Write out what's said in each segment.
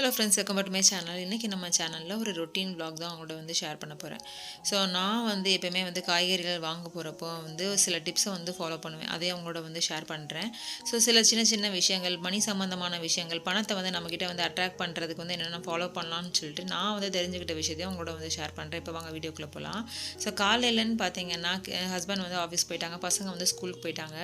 Hello friends, welcome back to my channel. இன்றைக்கி நம்ம சேனலில் ஒரு ரொட்டீன் vlog தான் அவங்களோட ஷேர் பண்ண போகிறேன். ஸோ நான் எப்போயுமே காய்கறிகள் வாங்க போகிறப்போ சில டிப்ஸை ஃபாலோ பண்ணுவேன். அதே அவங்களோட ஷேர் பண்ணுறேன். ஸோ சில சின்ன சின்ன விஷயங்கள், மணி சம்மந்தமான விஷயங்கள், பணத்தை நம்மக்கிட்ட அட்ராக்ட் பண்ணுறதுக்கு என்னென்ன ஃபாலோ பண்ணலாம்னு சொல்லிட்டு நான் தெரிஞ்சுக்கிட்ட விஷயத்தையும் அவங்களோட ஷேர் பண்ணுறேன். இப்போ வாங்க வீடியோக்குள்ளே போகலாம். ஸோ காலையிலன்னு பார்த்தீங்கன்னா ஹஸ்பண்ட் ஆஃபீஸ் போயிட்டாங்க, பசங்க ஸ்கூலுக்கு போயிட்டாங்க.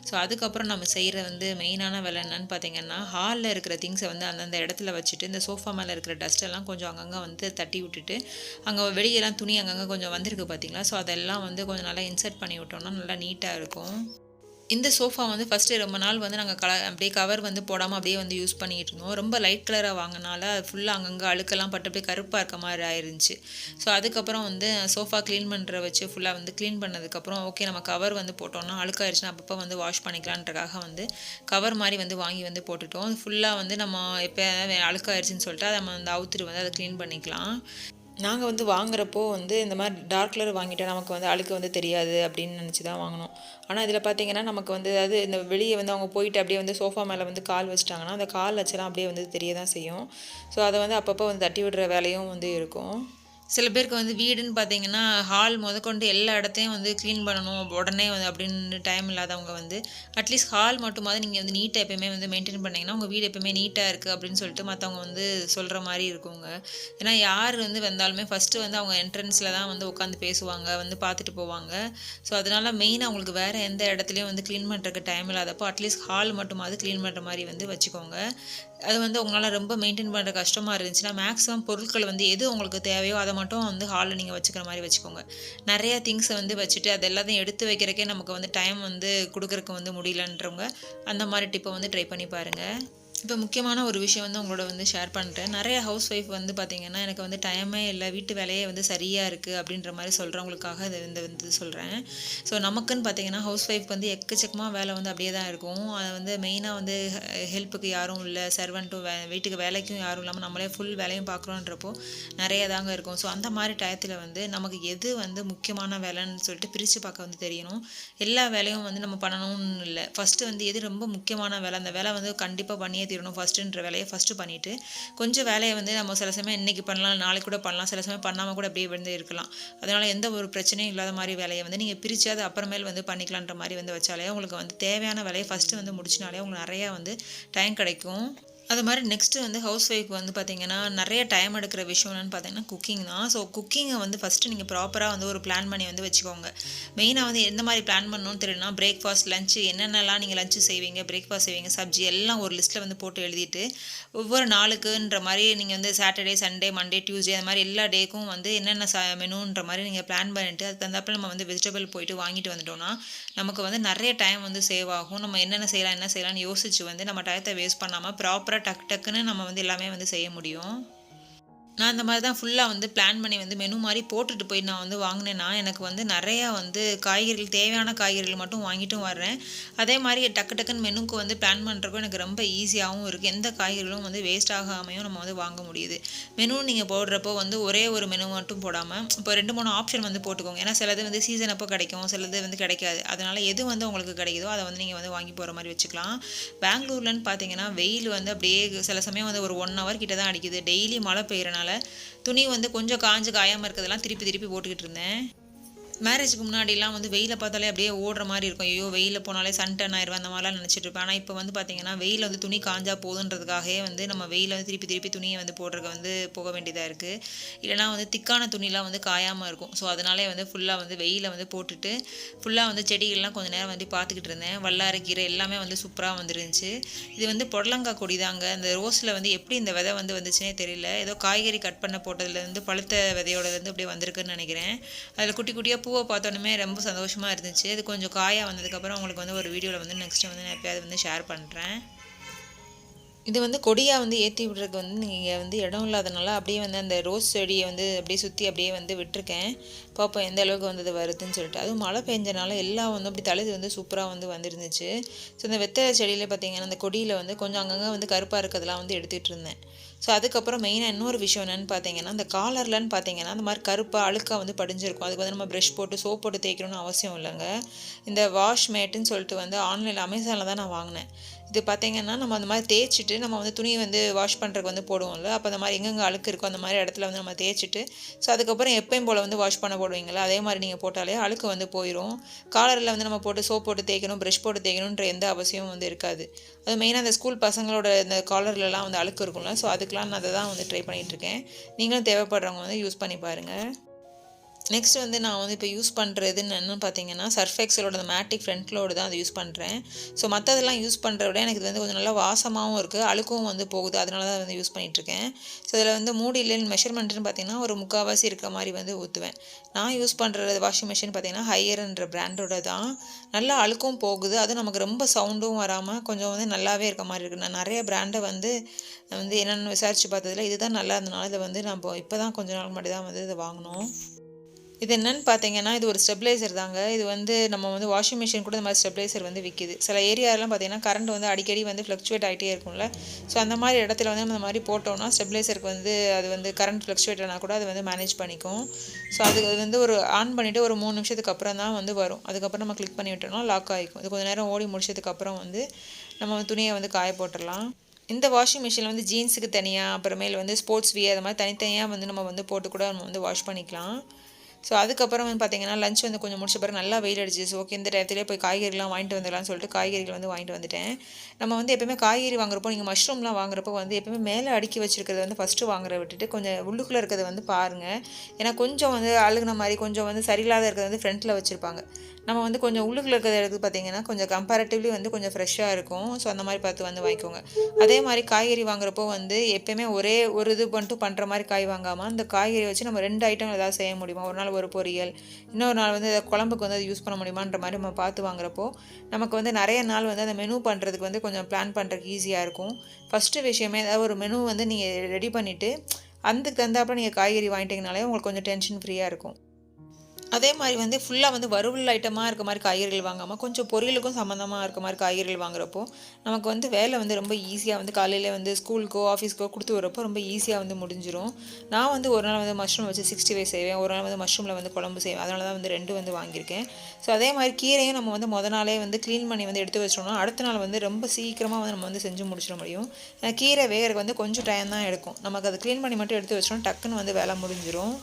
ஸோ அதுக்கப்புறம் நம்ம செய்கிற மெயினான வேலை என்னன்னு பார்த்தீங்கன்னா, ஹாலில் இருக்கிற திங்ஸை அந்தந்த இடத்துல வச்சுட்டு இந்த சோஃபா மேலே இருக்கிற டஸ்ட் எல்லாம் கொஞ்சம் அங்கங்கே தட்டி விட்டுட்டு, அங்கே வெளியெல்லாம் துணி அங்கங்கே கொஞ்சம் வந்திருக்கு பார்த்தீங்களா. ஸோ அதெல்லாம் கொஞ்சம் நல்லா இன்சர்ட் பண்ணி விட்டோம்னா நல்லா நீட்டாக இருக்கும். இந்த சோஃபா ஃபஸ்ட்டு ரொம்ப நாள் நாங்கள் அப்படியே கவர் போடாமல் அப்படியே யூஸ் பண்ணிகிட்டு இருந்தோம். ரொம்ப லைட் கலராக வாங்கினால அது ஃபுல்லாக அங்கங்கே அழுக்கெல்லாம் பட்டு அப்படியே கருப்பாக இருக்க மாதிரி ஆயிருந்துச்சு. ஸோ அதுக்கப்புறம் சோஃபா க்ளீன் பண்ணுற வச்சு ஃபுல்லாக க்ளீன் பண்ணதுக்கப்புறம் ஓகே நம்ம கவர் போட்டோம்னா அழுக்காயிருச்சுன்னா அப்பப்போ வாஷ் பண்ணிக்கலான்றக்காக கவர் மாதிரி வாங்கி போட்டுட்டோம். ஃபுல்லாக நம்ம எப்போ அழுக்காயிருச்சுன்னு சொல்லிட்டு அதை நம்ம அவுத்துட்டு அதை க்ளீன் பண்ணிக்கலாம். நாங்கள் வாங்குறப்போ இந்த மாதிரி டார்க் கலர் வாங்கிட்டால் நமக்கு அழுக்கு தெரியாது அப்படின்னு நினச்சி தான் வாங்கினோம். ஆனால் இதில் பார்த்தீங்கன்னா நமக்கு அதாவது இந்த வெளியே அவங்க போயிட்டு அப்படியே சோஃபா மேலே கால் வச்சிட்டாங்கன்னா அந்த கால் வச்செல்லாம் அப்படியே தெரிய தான் செய்யும். ஸோ அதை அப்பப்போ தட்டி விடுற வேலையும் இருக்கும். சில பேருக்கு வீடுன்னு பார்த்தீங்கன்னா ஹால் முதற்கொண்டு எல்லா இடத்தையும் க்ளீன் பண்ணணும் உடனே அப்படின்னு டைம் இல்லாதவங்க அட்லீஸ்ட் ஹால் மட்டுமாவது நீங்கள் நீட்டாக எப்போயுமே மெயின்டைன் பண்ணிங்கன்னா உங்கள் வீடு எப்போயுமே நீட்டாக இருக்குது அப்படின்னு சொல்லிட்டு மற்றவங்க சொல்கிற மாதிரி இருக்குங்க. ஏன்னா யார் வந்தாலுமே ஃபஸ்ட்டு அவங்க என்ட்ரன்ஸில் தான் உட்காந்து பேசுவாங்க, பார்த்துட்டு போவாங்க. ஸோ அதனால் மெயினாக அவங்களுக்கு வேறு எந்த இடத்துலையும் க்ளீன் பண்ணுறதுக்கு டைம் இல்லாதப்போ அட்லீஸ்ட் ஹால் மட்டுமாவது க்ளீன் பண்ணுற மாதிரி வச்சுக்கோங்க. அது உங்களால் ரொம்ப மெயின்டைன் பண்ணுற கஷ்டமாக இருந்துச்சுன்னா மேக்ஸிமம் பொருட்கள் எது உங்களுக்கு தேவையோ அதை மட்டும் ஹாலில் நீங்கள் வச்சுக்கிற மாதிரி வச்சுக்கோங்க. நிறைய திங்ஸை வச்சுட்டு அது எல்லாத்தையும் எடுத்து வைக்கிறக்கே நமக்கு டைம் கொடுக்குறக்கு முடியலன்றவங்க அந்த மாதிரி டிப்பை ட்ரை பண்ணி பாருங்கள். இப்போ முக்கியமான ஒரு விஷயம் உங்களோட ஷேர் பண்ணுறேன். நிறைய ஹவுஸ் ஒய்ஃப் பார்த்தீங்கன்னா எனக்கு டைமே இல்லை, வீட்டு வேலையே சரியாக இருக்குது அப்படின்ற மாதிரி சொல்கிறவங்களுக்காக இதை சொல்கிறேன். ஸோ நமக்குன்னு பார்த்தீங்கன்னா ஹவுஸ் ஒய்ஃப்க்கு எக்கச்சக்கமாக வேலை அப்படியே தான் இருக்கும். அது மெயினாக ஹெல்ப்புக்கு யாரும் இல்லை, சர்வெண்ட்டும் வீட்டுக்கு வேலைக்கும் யாரும் இல்லாமல் நம்மளே ஃபுல் வேலையும் பார்க்குறோன்றப்போ நிறைய தாங்க இருக்கும். ஸோ அந்த மாதிரி டயத்தில் நமக்கு எது முக்கியமான வேலைன்னு சொல்லிட்டு பிரித்து பார்க்க தெரியணும். எல்லா வேலையும் நம்ம பண்ணணும்னு இல்லை. ஃபஸ்ட்டு எது ரொம்ப முக்கியமான வேலை, அந்த வேலை கண்டிப்பாக பண்ணியே தீரணும் ஃபஸ்ட்டுன்ற வேலையை ஃபஸ்ட்டு பண்ணிவிட்டு கொஞ்சம் வேலையை நம்ம சில சமயம் இன்றைக்கி பண்ணலாம், நாளைக்கு கூட பண்ணலாம், சில சமயம் பண்ணாமல் கூட அப்படியே இருக்கலாம். அதனால் எந்த ஒரு பிரச்சனையும் இல்லாத மாதிரி வேலையை நீங்கள் பிரித்து அது அப்புறமேல் பண்ணிக்கலான்ற மாதிரி வச்சாலே உங்களுக்கு தேவையான வேலையை ஃபஸ்ட்டு முடிச்சினாலே உங்களுக்கு நிறையா டைம் கிடைக்கும். அது மாதிரி நெக்ஸ்ட்டு ஹவுஸ் ஒய்ஃப் பார்த்தீங்கன்னா நிறைய டைம் எடுக்கிற விஷயம் என்னென்னு பார்த்தீங்கன்னா குக்கிங் தான். ஸோ குக்கிங்கை ஃபஸ்ட்டு நீங்கள் ப்ராப்பராக ஒரு பிளான் பண்ணி வச்சுக்கோங்க. மெயினாக எந்த மாதிரி பிளான் பண்ணணும்னு தெரியும்னா பிரேக்ஃபாஸ்ட், லஞ்சு என்னென்னலாம் நீங்கள் லஞ்சு செய்வீங்க, பிரேக்ஃபாஸ்ட் செய்வீங்க, சப்ஜி எல்லாம் ஒரு லிஸ்ட்டில் போட்டு எழுதிட்டு ஒவ்வொரு நாளுக்குன்ற மாதிரி நீங்கள் சாட்டர்டே, சண்டே, மண்டே, டியூஸ்டே அந்த மாதிரி எல்லா டேக்கும் என்னென்ன மெனுன்ற மாதிரி நீங்கள் பிளான் பண்ணிவிட்டு அதுக்கு தகுந்தாப்பில் நம்ம வெஜிடபிள் போயிட்டு வாங்கிட்டு வந்துட்டோம்னா நமக்கு நிறைய டைம் சேவ் ஆகும். நம்ம என்னென்ன செய்யலாம்னு யோசிச்சு நம்ம டயத்தை வேஸ்ட் பண்ணாமல் ப்ராப்பராக டக்கு டக்குன்னு நம்ம எல்லாமே செய்ய முடியும். நான் இந்த மாதிரி தான் ஃபுல்லாக பிளான் பண்ணி மெனு மாதிரி போட்டுட்டு போய் நான் வாங்கினேன்னா எனக்கு நிறையா காய்கறிகள், தேவையான காய்கறிகள் மட்டும் வாங்கிட்டும் வர்றேன். அதே மாதிரி டக்கு டக்குன்னு மெனுக்கு பிளான் பண்ணுறப்போ எனக்கு ரொம்ப ஈஸியாகவும் இருக்குது. எந்த காய்கறிகளும் வேஸ்ட் ஆகாமையும் நம்ம வாங்க முடியுது. மெனு நீங்கள் போடுறப்போ ஒரே ஒரு மெனு மட்டும் போடாமல் இப்போ 2-3 ஆப்ஷன் போட்டுக்கோங்க. ஏன்னா சிலது சீசன் அப்போ கிடைக்கும், சிலது கிடைக்காது. அதனால் எது உங்களுக்கு கிடைக்குதோ அதை நீங்கள் வாங்கி போகிற மாதிரி வச்சுக்கலாம். பெங்களூர்லன்னு பார்த்தீங்கன்னா வெயில் அப்படியே சில சமயம் ஒரு 1 hour கிட்ட தான் அடிக்குது. டெய்லி மழை பெய்யறனால துணி கொஞ்சம் காயாமல் இருக்கிறதெல்லாம் திருப்பி போட்டுக்கிட்டு இருந்தேன். மேரேஜுக்கு முன்னாடிலாம் வெயிலை பார்த்தாலே அப்படியே ஓடுற மாதிரி இருக்கும். ஐயோ வெயிலில் போனாலே சன்டன் ஆயிடுவேன் அந்த மாதிரிலாம் நினச்சிட்டு இருப்பேன். ஆனால் இப்போ பார்த்தீங்கன்னா வெயில் துணி காஞ்சா போதுன்றதுக்காகவே நம்ம வெயிலில் திருப்பி துணியை போடுறதுக்கு போக வேண்டியதாக இருக்குது. இல்லைனா திக்கான துணிலாம் காயாமல் இருக்கும். ஸோ அதனாலே ஃபுல்லாக வெயிலை போட்டுட்டு ஃபுல்லாக செடிகள்லாம் கொஞ்சம் நேரம் பார்த்துக்கிட்டு இருந்தேன். வல்லாரைக்கீரை எல்லாமே சூப்பராக வந்துருந்துச்சு. இது புடலங்காய் கொடி தாங்க. இந்த ரோஸில் எப்படி இந்த விதை வந்துச்சுன்னே தெரியல. ஏதோ காய்கறி கட் பண்ண போட்டதுலேருந்து பழுத்த விதையோட அப்படியே வந்திருக்குன்னு நினைக்கிறேன். அதில் குட்டி குட்டியாக பூவை பார்த்தோன்னே ரொம்ப சந்தோஷமாக இருந்துச்சு. அது கொஞ்சம் காயாக வந்ததுக்கப்புறம் உங்களுக்கு ஒரு வீடியோவில் நெக்ஸ்ட்டு நான் எப்போயாவது ஷேர் பண்ணுறேன். இது கொடியாக ஏற்றி விடுறதுக்கு நீங்கள் இடம் இல்லாதனால அப்படியே அந்த ரோஸ் செடியை அப்படியே சுற்றி அப்படியே விட்டுருக்கேன். பார்ப்போம் எந்த அளவுக்கு அது வருதுன்னு சொல்லிட்டு. அதுவும் மழை பெஞ்சனால எல்லாம் அப்படி தழுது சூப்பராக வந்துருந்துச்சு. ஸோ இந்த வெத்தலை செடியில் பார்த்தீங்கன்னா அந்த கொடியில் கொஞ்சம் அங்கங்கே கருப்பாக இருக்கிறதெல்லாம் எடுத்துகிட்டு இருந்தேன். ஸோ அதுக்கப்புறம் மெயினாக இன்னொரு விஷயம் என்னென்னு பார்த்தீங்கன்னா அந்த காலர்லன்னு பார்த்தீங்கன்னா அந்த மாதிரி கருப்பாக அழுக்காக படிஞ்சிருக்கும். அதுக்கு நம்ம ப்ரஷ் போட்டு சோப் போட்டு தேய்க்கணும்னு அவசியம் இல்லைங்க. இந்த வாஷ் மேட்டுன்னு சொல்லிட்டு ஆன்லைனில் அமேசானில் தான் நான் வாங்கினேன். இது பார்த்தீங்கன்னா நம்ம அந்த மாதிரி தேய்ச்சிட்டு நம்ம வந்து துணி வந்து வாஷ் பண்ணுறதுக்கு வந்து போடுவோம்ல, அப்போ அந்த மாதிரி எங்கெங்கே அழுக்கு இருக்கோ அந்த மாதிரி இடத்துல வந்து நம்ம தேய்ச்சிட்டு ஸோ அதுக்கப்புறம் எப்பயும் போல் வந்து வாஷ் பண்ண போடுவீங்களா அதே மாதிரி நீங்கள் போட்டாலே அழுக்கு வந்து போயிடும். காலரில் வந்து நம்ம போட்டு சோப் போட்டு தேய்க்கணும், ப்ரஷ் போட்டு தேய்க்கணுன்ற எந்த அவசியமும் வந்து இருக்காது. அது மெயினாக அந்த ஸ்கூல் பசங்களோட இந்த காலர்லலாம் வந்து அழுக்கு இருக்கும்ல, ஸோ அதுக்கெலாம் நான் அதை தான் வந்து ட்ரை பண்ணிகிட்ருக்கேன். நீங்களும் தேவைப்படுறவங்க வந்து யூஸ் பண்ணி பாருங்கள். நெக்ஸ்ட் வந்து நான் வந்து இப்போ யூஸ் பண்ணுறதுன்னு என்னென்னு பார்த்தீங்கன்னா சர்ஃப் எக்ஸலோட அந்த மேட்டிக் ஃப்ரண்ட் லோடு தான் அதை யூஸ் பண்ணுறேன். ஸோ மற்றதெல்லாம் யூஸ் பண்ணுறத விட எனக்கு இது வந்து கொஞ்சம் நல்லா வாசமாகவும் இருக்குது, அழுக்கும் வந்து போகுது, அதனால தான் வந்து யூஸ் பண்ணிகிட்ருக்கேன். ஸோ இதில் வந்து மூடியில் மெஷர்மெண்ட்டுன்னு பார்த்தீங்கன்னா ஒரு 3/4 இருக்க மாதிரி வந்து ஊற்றுவேன். நான் யூஸ் பண்ணுற வாஷிங் மிஷின் பார்த்தீங்கன்னா ஹையர்ன்ற பிராண்டோட தான். நல்லா அழுக்கும் போகுது, அதுவும் நமக்கு ரொம்ப சவுண்டும் வராமல் கொஞ்சம் வந்து நல்லாவே இருக்க மாதிரி இருக்குது. நான் நிறைய பிராண்டை வந்து என்னென்னு விசாரித்து பார்த்ததில் இதுதான் நல்லா இருந்தனால இதை வந்து நம்ம இப்போ தான் கொஞ்ச நாள் முன்னாடி தான் வந்து இதை வாங்கினோம். இது என்னென்னு பார்த்தீங்கன்னா இது ஒரு ஸ்டெபிளைசர் தாங்க. இது வந்து நம்ம வந்து வாஷிங் மிஷின் கூட இந்த மாதிரி ஸ்டெபிளைசர் வந்து விற்கிது. சில ஏரியாலாம் பார்த்தீங்கன்னா கரண்ட் வந்து அடிக்கடி வந்து ஃப்ளக்சுவேட் ஆகிட்டே இருக்கும்ல, ஸோ அந்த மாதிரி இடத்துல வந்து நம்ம இந்த மாதிரி போட்டோம்னா ஸ்டெபிளைசருக்கு வந்து அது வந்து கரண்ட் ஃப்ளக்சுவேட் ஆனால் கூட அது வந்து மேனேஜ் பண்ணிக்கும். ஸோ அது வந்து ஒரு ஆன் பண்ணிவிட்டு ஒரு 3 நிமிஷத்துக்கு அப்புறம் தான் வந்து வரும். அதுக்கப்புறம் நம்ம கிளிக் பண்ணி விட்டோம்னா லாக் ஆகிக்கும். இது கொஞ்சம் நேரம் ஓடி முடிச்சதுக்கப்புறம் வந்து நம்ம துணியை வந்து காய போட்டுடலாம். இந்த வாஷிங் மிஷினில் வந்து ஜீன்ஸுக்கு தனியாக, அப்புறமேல் வந்து ஸ்போர்ட்ஸ் வியர் அது மாதிரி தனித்தனியாக வந்து நம்ம வந்து போட்டு கூட நம்ம வந்து வாஷ் பண்ணிக்கலாம். ஸோ அதுக்கப்புறம் வந்து பார்த்திங்கன்னா லஞ்ச் வந்து கொஞ்சம் முடிச்ச பிறகு நல்லா வெயில் அடிச்சிச்சு. ஓகே இந்த டயத்துலேயே போய் காய்கறிலாம் வாங்கிட்டு வந்துடலாம்னு சொல்லிட்டு காய்கறிகள் வந்து வாங்கிட்டு வந்துட்டேன். நம்ம வந்து எப்போயுமே காய்கறி வாங்குறப்போ நீங்கள் மஷ்ரூம்லாம் வாங்குறப்போ வந்து எப்போயுமே மேலே அடுக்கி வச்சுருக்கிறத வந்து ஃபஸ்ட்டு வாங்குற விட்டுட்டு கொஞ்சம் உள்ளுக்குள்ளே இருக்கிறத வந்து பாருங்கள். ஏன்னா கொஞ்சம் வந்து அழுகுன மாதிரி கொஞ்சம் வந்து சரியில்லாத இருக்கிறத வந்து ஃப்ரண்ட்டில் வச்சுருப்பாங்க. நம்ம வந்து கொஞ்சம் உள்ளுக்குள்ளே இருக்கிறத எடுத்து பார்த்திங்கன்னா கொஞ்சம் கம்பேரட்டிவ்லி வந்து கொஞ்சம் ஃப்ரெஷ்ஷாக இருக்கும். ஸோ அந்த மாதிரி பார்த்து வந்து வாங்கிக்கோங்க. அதே மாதிரி காய்கறி வாங்குறப்போ வந்து எப்போயுமே ஒரே ஒரு இது மட்டும் பண்ணுற மாதிரி காய் வாங்காமல் அந்த காய்கறி வச்சு நம்ம 2 ஐட்டம் ஏதாவது செய்ய முடியுமா, ஒரு நாள் ஒரு பொரியல், இன்னொரு நாள் வந்து குழம்புக்கு வந்து அதை யூஸ் பண்ண முடியுமான்ற மாதிரி நம்ம பார்த்து வாங்குறப்போ நமக்கு வந்து நிறைய நாள் வந்து அந்த மெனு பண்ணுறதுக்கு வந்து கொஞ்சம் பிளான் பண்ணுறதுக்கு ஈஸியாக இருக்கும். ஃபஸ்ட்டு விஷயமே ஏதாவது ஒரு மெனு வந்து நீங்கள் ரெடி பண்ணிவிட்டு அதுக்கு தகுந்தாப்புல நீங்கள் காய்கறி வாங்கிட்டீங்கனாலே உங்களுக்கு கொஞ்சம் டென்ஷன் ஃப்ரீயாக இருக்கும். அதே மாதிரி வந்து ஃபுல்லாக வந்து வறுவல் ஐட்டமாக இருக்க மாதிரி காய்கறிகள் வாங்காமல் கொஞ்சம் பொரியலுக்கும் சம்மந்தமாக இருக்க மாதிரி காய்கறிகள் வாங்குறப்போ நமக்கு வந்து வேலை வந்து ரொம்ப ஈஸியாக வந்து காலையில் வந்து ஸ்கூலுக்கோ ஆஃபீஸ்க்கோ கொடுத்து வரப்போ ரொம்ப ஈஸியாக வந்து முடிஞ்சிடும். நான் வந்து ஒரு நாள் வந்து மஷ்ரூம் வச்சு 65 செய்வேன், ஒரு நாள் வந்து மஷ்ரூமில் வந்து குழம்பு செய்வேன். அதனால தான் வந்து 2 வந்து வாங்கியிருக்கேன். ஸோ அதே மாதிரி கீரையும் நம்ம வந்து நாளே வந்து க்ளீன் பண்ணி வந்து எடுத்து வச்சோம்னா அடுத்த நாள் வந்து ரொம்ப சீக்கிரமாக வந்து நம்ம வந்து செஞ்சு முடிச்சிட முடியும். கீரை வேகிறதுக்கு வந்து கொஞ்சம் டைம் தான் எடுக்கும். நமக்கு அதை க்ளீன் பண்ணி மட்டும் எடுத்து வச்சோம்னா டக்குன்னு வந்து வேலை முடிஞ்சிடும்.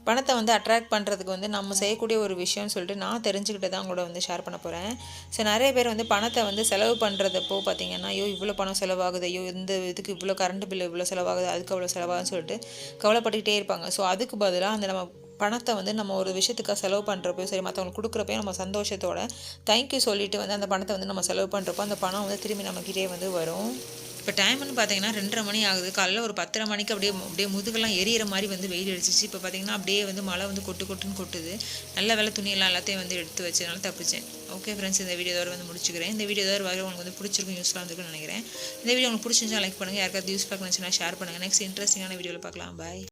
பணத்தை வந்து அட்ராக்ட் பண்ணுறதுக்கு வந்து நம்ம செய்யக்கூடிய ஒரு விஷயம்னு சொல்லிட்டு நான் தெரிஞ்சுக்கிட்டு தான் உங்களோட வந்து ஷேர் பண்ண போகிறேன். ஸோ நிறைய பேர் வந்து பணத்தை வந்து செலவு பண்ணுறதப்போ பார்த்திங்கன்னா ஐயோ இவ்வளோ பணம் செலவாகுது, ஐயோ இந்த இதுக்கு இவ்வளோ கரண்ட் பில் இவ்வளோ செலவாகுது, அதுக்கு அவ்வளோ செலவாகுதுன்னு சொல்லிட்டு கவலைப்பட்டுக்கிட்டே இருப்பாங்க. ஸோ அதுக்கு பதிலாக அந்த நம்ம பணத்தை வந்து நம்ம ஒரு விஷயத்துக்காக செலவு பண்ணுறப்போ சரி மற்றவங்களுக்கு கொடுக்குறப்போ நம்ம சந்தோஷத்தோட தேங்க்யூ சொல்லிவிட்டு வந்து அந்த பணத்தை வந்து நம்ம செலவு பண்ணுறப்போ அந்த பணம் வந்து திரும்பி நம்மக்கிட்டே வந்து வரும். இப்போ டைம்னு பார்த்தீங்கன்னா 2:30 மணி ஆகுது. காலையில் ஒரு 10:30 மணிக்கு அப்படியே முதுகெல்லாம் எரியிற மாதிரி வந்து வெயில் அடிச்சிச்சு. இப்போ பார்த்தீங்கன்னா அப்படியே வந்து மழை வந்து கொட்டுன்னு கொட்டுது. நல்ல வேலை துணியெல்லாம் எல்லாத்தையும் வந்து எடுத்து வச்சதுனால தப்பிச்சேன். ஓகே ஃப்ரெண்ட்ஸ், இந்த வீடியோ இதோட வந்து முடிச்சுக்கிறேன். இந்த வீடியோ இதோட வரை உங்களுக்கு வந்து பிடிச்சிருக்கும், யூஸ்ஃபுல்லாக இருந்திருக்குன்னு நினைக்கிறேன். இந்த வீடியோ உங்களுக்கு பிடிச்சிருந்தா லைக் பண்ணுங்கள், யாருக்காவது யூஸ்ஃபுல்லாக இருந்துச்சுன்னா ஷேர் பண்ணுங்கள். நெக்ஸ்ட் இன்ட்ரெஸ்டிங்கான வீடியோவில் பார்க்கலாம். பாய்.